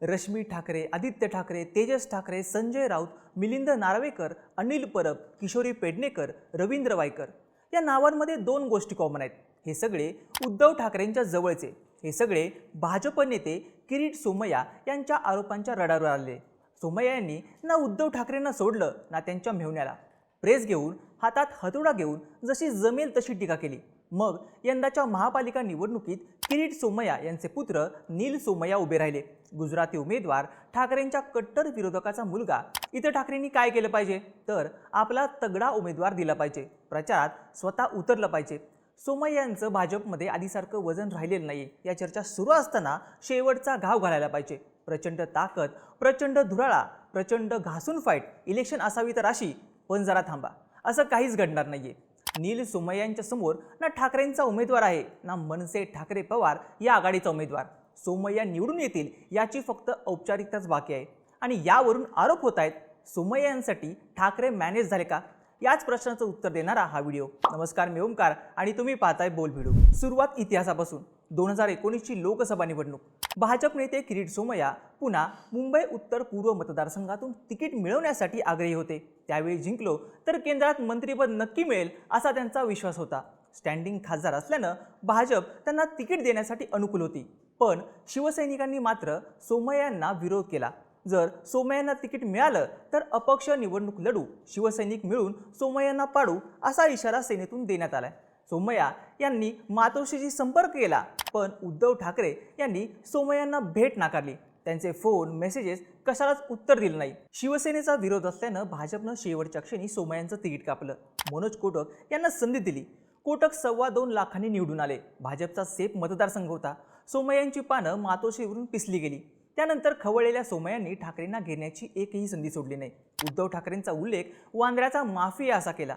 रश्मी ठाकरे, आदित्य ठाकरे, तेजस ठाकरे, संजय राऊत, मिलिंद नार्वेकर, अनिल परब, किशोरी पेडणेकर, रवींद्र वायकर या नावांमध्ये दोन गोष्टी कॉमन आहेत. हे सगळे उद्धव ठाकरेंच्या जवळचे. हे सगळे भाजप नेते किरीट सोमय्या यांच्या आरोपांच्या रडारवर आले. सोमय्या यांनी ना उद्धव ठाकरेंना सोडलं ना त्यांच्या मेहुण्याला. प्रेस घेऊन हातात हतोडा घेऊन जशी जमेल तशी टीका केली. मग यंदाच्या महापालिका निवडणुकीत किरीट सोमय्या यांचे पुत्र नील सोमय्या उभे राहिले. गुजराती उमेदवार ठाकरेंच्या कट्टर विरोधकाचा मुलगा. इथं ठाकरेंनी काय केलं पाहिजे तर आपला तगडा उमेदवार दिला पाहिजे, प्रचारात स्वतः उतरलं पाहिजे. सोमय्या यांचं भाजपमध्ये आधीसारखं वजन राहिलेलं नाही या चर्चा सुरू असताना शेवटचा घाव घालायला पाहिजे. प्रचंड ताकद, प्रचंड धुराळा, प्रचंड घासून फाईट इलेक्शन असावी तर अशी, पण जरा थांबा, असं काहीच घडणार नाहीये. नील सोमय्या यांच्या समोर ना ठाकरेंचा उमेदवार आहे ना मनसे ठाकरे पवार या आघाडीचा उमेदवार. सोमय्या निवडून येतील याची फक्त औपचारिकताच बाकी आहे. आणि यावरून आरोप होत आहेत सोमय्या यांसाठी ठाकरे मॅनेज झाले का, याच प्रश्नाचं उत्तर देणारा हा व्हिडिओ. नमस्कार, मी ओमकार आणि तुम्ही पाहताय बोल व्हिडिओ. सुरुवात इतिहासापासून. 2019ची लोकसभा निवडणूक. भाजप नेते किरीट सोमय्या पुन्हा मुंबई उत्तर पूर्व मतदारसंघातून तिकीट मिळवण्यासाठी आग्रही होते. त्यावेळी जिंकलो तर केंद्रात मंत्रिपद नक्की मिळेल असा त्यांचा विश्वास होता. स्टँडिंग खासदार असल्यानं भाजप त्यांना तिकीट देण्यासाठी अनुकूल होती. पण शिवसैनिकांनी मात्र सोमय्या यांना विरोध केला. जर सोमय्यांना तिकीट मिळालं तर अपक्ष निवडणूक लढू, शिवसैनिक मिळून सोमय्यांना पाडू असा इशारा सेनेतून देण्यात आलाय. सोमय्या यांनी मातोश्रीशी संपर्क केला, पण उद्धव ठाकरे यांनी सोमय्यांना भेट नाकारली. त्यांचे फोन, मेसेजेस कशालाच उत्तर दिलं नाही. शिवसेनेचा विरोध असल्यानं भाजपनं शेवटच्या क्षणी सोमय्यांचं तिकीट कापलं. मनोज कोटक यांना संधी दिली. कोटक 2.25 लाखांनी निवडून आले. भाजपचा सेफ मतदारसंघ होता. सोमय्यांची पानं मातोश्रीवरून पिसली गेली. त्यानंतर खवळलेल्या सोमय्यांनी ठाकरेंना घेण्याची एकही संधी सोडली नाही. उद्धव ठाकरेंचा उल्लेख वांद्र्याचा माफिया असा केला.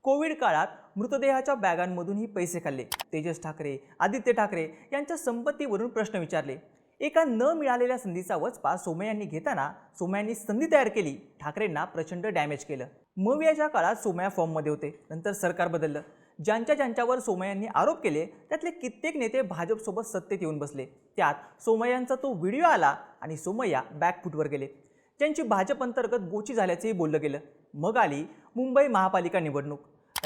कोविड काळात मृतदेहाच्या बॅगांमधूनही पैसे खाल्ले. तेजस ठाकरे, आदित्य ठाकरे यांच्या संपत्तीवरून प्रश्न विचारले. एका न मिळालेल्या संधीचा वचपा सोमय्यांनी घेताना सोमय्यांनी संधी तयार केली. ठाकरेंना प्रचंड डॅमेज केलं. मवियाच्या काळात सोमय्या फॉर्ममध्ये होते. नंतर सरकार बदललं. ज्यांच्यावर सोमय्यांनी आरोप केले त्यातले कित्येक नेते भाजपसोबत सत्तेत येऊन बसले. त्यात सोमय्यांचा तो व्हिडिओ आला आणि सोमय्या बॅकफूटवर गेले. त्यांची भाजप अंतर्गत गोची झाल्याचंही बोललं गेलं. मग आली मुंबई महापालिका निवडणूक.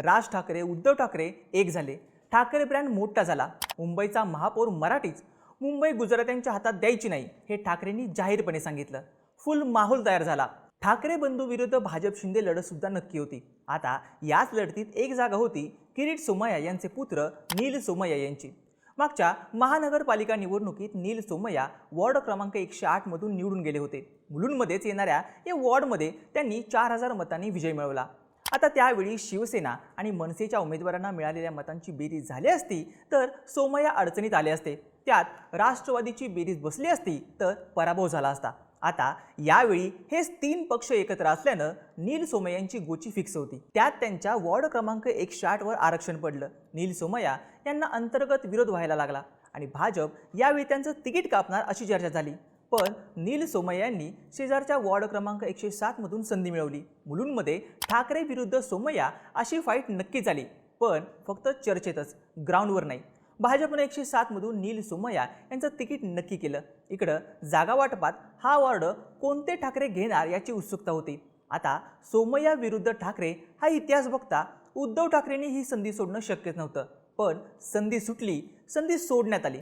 राज ठाकरे, उद्धव ठाकरे एक झाले. ठाकरे ब्रँड मोठा झाला. मुंबईचा महापौर मराठीच. मुंबई गुजरात्यांच्या हातात द्यायची नाही हे ठाकरेंनी जाहीरपणे सांगितलं. फुल माहोल तयार झाला. ठाकरे बंधू विरुद्ध भाजप शिंदे लढत सुद्धा नक्की होती. आता याच लढतीत एक जागा होती किरीट सोमय्या यांचे पुत्र नील सोमय्या यांची. मागच्या महानगरपालिका निवडणुकीत नील सोमय्या वॉर्ड क्रमांक 108 मधून निवडून गेले होते. मुलुंडमध्येच येणाऱ्या या वॉर्डमध्ये त्यांनी 4000 मतांनी विजय मिळवला. आता त्यावेळी शिवसेना आणि मनसेच्या उमेदवारांना मिळालेल्या मतांची बेरीज झाली असती तर सोमय्या अडचणीत आले असते. त्यात राष्ट्रवादीची बेरीज बसली असती तर पराभव झाला असता. आता यावेळी हेच 3 पक्ष एकत्र असल्यानं नील सोमय्यांची गोची फिक्स होती. त्यात त्यांच्या वॉर्ड क्रमांक 108 वर आरक्षण पडलं. नील सोमय्या यांना अंतर्गत विरोध व्हायला लागला आणि भाजप यावेळी त्यांचं तिकीट कापणार अशी चर्चा झाली. पण नील सोमय्या यांनी शेजारच्या वॉर्ड क्रमांक 107 मधून संधी मिळवली. मुलुंडमध्ये ठाकरे विरुद्ध सोमय्या अशी फाईट नक्की झाली, पण फक्त चर्चेतच, ग्राउंडवर नाही. भाजपने 107 मधून नील सोमय्या यांचं तिकीट नक्की केलं. इकडं जागा वाटपात हा वॉर्ड कोणते ठाकरे घेणार याची उत्सुकता होती. आता सोमय्या विरुद्ध ठाकरे हा इतिहास बघता उद्धव ठाकरेंनी ही संधी सोडणं शक्यच नव्हतं. पण संधी सुटली, संधी सोडण्यात आली.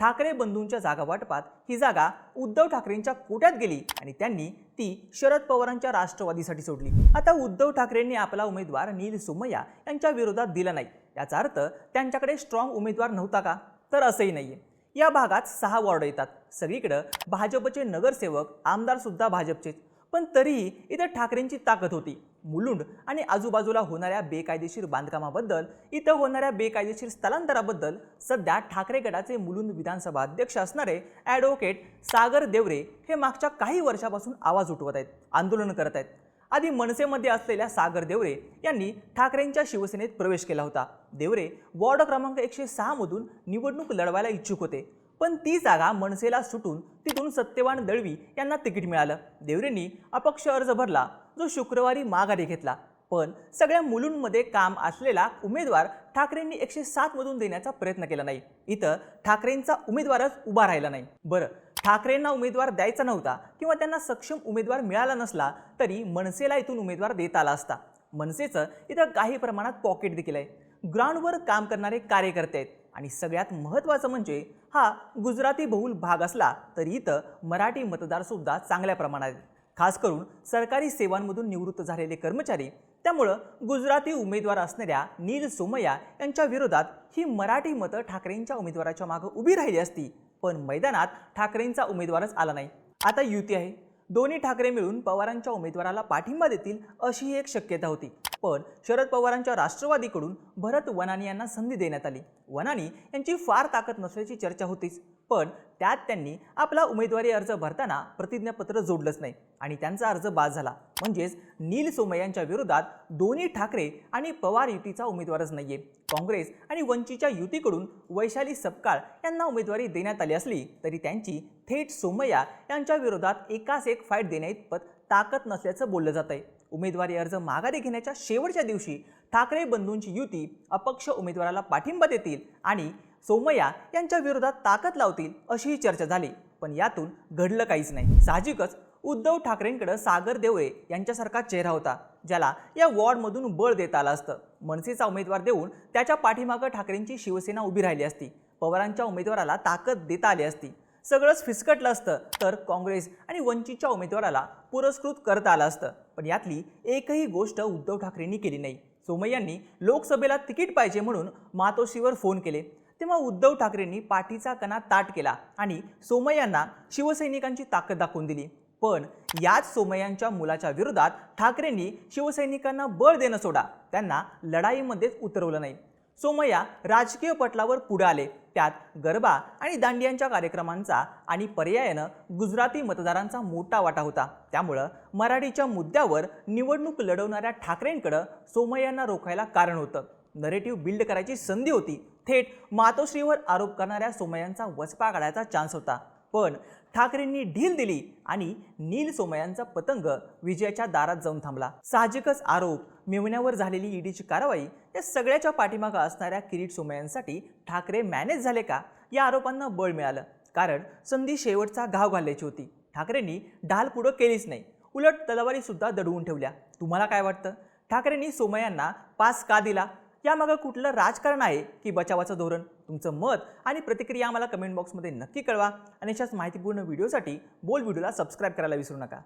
ठाकरे बंधूंच्या जागा वाटपात ही जागा उद्धव ठाकरेंच्या कोट्यात गेली आणि त्यांनी ती शरद पवारांच्या राष्ट्रवादीसाठी सोडली. आता उद्धव ठाकरेंनी आपला उमेदवार नील सोमय्या यांच्या विरोधात दिला नाही. याचा अर्थ त्यांच्याकडे स्ट्रॉंग उमेदवार नव्हता का, तर असंही नाहीये. या भागात 6 वॉर्ड येतात. सगळीकडे भाजपचे नगरसेवक, आमदार सुद्धा भाजपचेच. पण तरीही इथे ठाकरेंची ताकद होती. मुलुंड आणि आजूबाजूला होणाऱ्या बेकायदेशीर बांधकामाबद्दल, इथं होणाऱ्या बेकायदेशीर स्थलांतराबद्दल सध्या ठाकरे गटाचे मुलुंड विधानसभा अध्यक्ष असणारे ॲडव्होकेट सागर देवरे हे मागच्या काही वर्षापासून आवाज उठवत आहेत, आंदोलन करत आहेत. आधी मनसेमध्ये असलेल्या सागर देवरे यांनी ठाकरेंच्या शिवसेनेत प्रवेश केला होता. देवरे वॉर्ड क्रमांक 106 मधून निवडणूक लढवायला इच्छुक होते. पण ती जागा मनसेला सुटून तिथून सत्यवान दळवी यांना तिकीट मिळालं. देवरेंनी अपक्ष अर्ज भरला, जो शुक्रवारी माघारी घेतला. पण सगळ्या मुलुंडमध्ये काम असलेला उमेदवार ठाकरेंनी 107 मधून देण्याचा प्रयत्न केला नाही. इथं ठाकरेंचा उमेदवारच उभा राहिला नाही. बरं, ठाकरेंना उमेदवार द्यायचा नव्हता किंवा त्यांना सक्षम उमेदवार मिळाला नसला तरी मनसेला इथून उमेदवार देता आला असता. मनसेचं इथं काही प्रमाणात पॉकेट देखील आहे. ग्राउंडवर काम करणारे कार्यकर्ते आहेत आणि सगळ्यात महत्त्वाचं म्हणजे हा गुजराती बहुल भाग असला तरी इथं मराठी मतदारसुद्धा चांगल्या प्रमाणात आहेत, खास करून सरकारी सेवांमधून निवृत्त झालेले कर्मचारी. त्यामुळं गुजराती उमेदवार असणाऱ्या नील सोमय्या यांच्या विरोधात ही मराठी मतं ठाकरेंच्या उमेदवाराच्या मागे उभी राहिली असती, पण मैदानात ठाकरेंचा उमेदवारच आला नाही. आता युती आहे, दोन्ही ठाकरे मिळून पवारांच्या उमेदवाराला पाठिंबा देतील अशी एक शक्यता होती. पण शरद पवारांच्या राष्ट्रवादीकडून भरत वनानी यांना संधी देण्यात आली. वनानी यांची फार ताकद नसल्याची चर्चा होतीच, पण त्यात त्यांनी आपला उमेदवारी अर्ज भरताना प्रतिज्ञापत्र जोडलंच नाही आणि त्यांचा अर्ज बाद झाला. म्हणजेच नील सोमय्यांच्या विरोधात दोन्ही ठाकरे आणि पवार युतीचा उमेदवारच नाहीये. काँग्रेस आणि वंचितच्या युतीकडून वैशाली सपकाळ यांना उमेदवारी देण्यात आली असली तरी त्यांची थेट सोमय्या यांच्या विरोधात एकास एक फाईट देण्याइतपत ताकद नसल्याचं बोललं जात आहे. उमेदवारी अर्ज माघारी घेण्याच्या शेवटच्या दिवशी ठाकरे बंधूंची युती अपक्ष उमेदवाराला पाठिंबा देतील आणि सोमय्या यांच्या विरोधात ताकद लावतील अशीही चर्चा झाली, पण यातून घडलं काहीच नाही. साहजिकच उद्धव ठाकरेंकडे सागर देवळे यांच्यासारखा चेहरा होता ज्याला या वॉर्डमधून बळ देता आलं असतं. मनसेचा उमेदवार देऊन त्याच्या पाठीमागं ठाकरेंची शिवसेना उभी राहिली असती. पवारांच्या उमेदवाराला ताकद देता आली असती. सगळंच फिसकटलं असतं तर काँग्रेस आणि वंचितच्या उमेदवाराला पुरस्कृत करता आलं असतं. पण यातली एकही गोष्ट उद्धव ठाकरेंनी केली नाही. सोमय्यांनी लोकसभेला तिकीट पाहिजे म्हणून मातोश्रीवर फोन केले, तेव्हा उद्धव ठाकरेंनी पाठीचा कणा ताट केला आणि सोमय्यांना शिवसैनिकांची ताकद दाखवून दिली. पण याच सोमय्यांच्या मुलाच्या विरोधात ठाकरेंनी शिवसैनिकांना बळ देणं सोडा, त्यांना लढाईमध्येच उतरवलं नाही. सोमय्या राजकीय पटलावर पुढे आले, त्यात गरबा आणि दांडियांच्या कार्यक्रमांचा आणि पर्यायानं गुजराती मतदारांचा मोठा वाटा होता. त्यामुळं मराठीच्या मुद्द्यावर निवडणूक लढवणाऱ्या ठाकरेंकडं सोमय्यांना रोखायला कारण होतं. नरेटिव्ह बिल्ड करायची संधी होती. थेट मातोश्रीवर आरोप करणाऱ्या सोमय्यांचा वचपा काढायचा चान्स होता, पण ठाकरेंनी ढील दिली आणि नील सोमय्यांचा पतंग विजयाच्या दारात जाऊन थांबला. साहजिकच आरोप, मेव्हण्यावर झालेली ईडीची कारवाई या सगळ्याच्या पाठीमागं असणाऱ्या किरीट सोमय्यांसाठी ठाकरे मॅनेज झाले का या आरोपांना बळ मिळालं, कारण संधी शेवटचा घाव घालायची होती. ठाकरेंनी ढाल पुढं केलीच नाही, उलट तलवारी सुद्धा दडवून ठेवल्या. तुम्हाला काय वाटतं, ठाकरेंनी सोमय्यांना पास का दिला? यामागं कुठलं राजकारण आहे की बचावाचं धोरण? तुमचं मत आणि प्रतिक्रिया आम्हाला कमेंट बॉक्समध्ये नक्की कळवा आणि अशाच माहितीपूर्ण व्हिडिओसाठी बोल व्हिडिओला सबस्क्राईब करायला विसरू नका.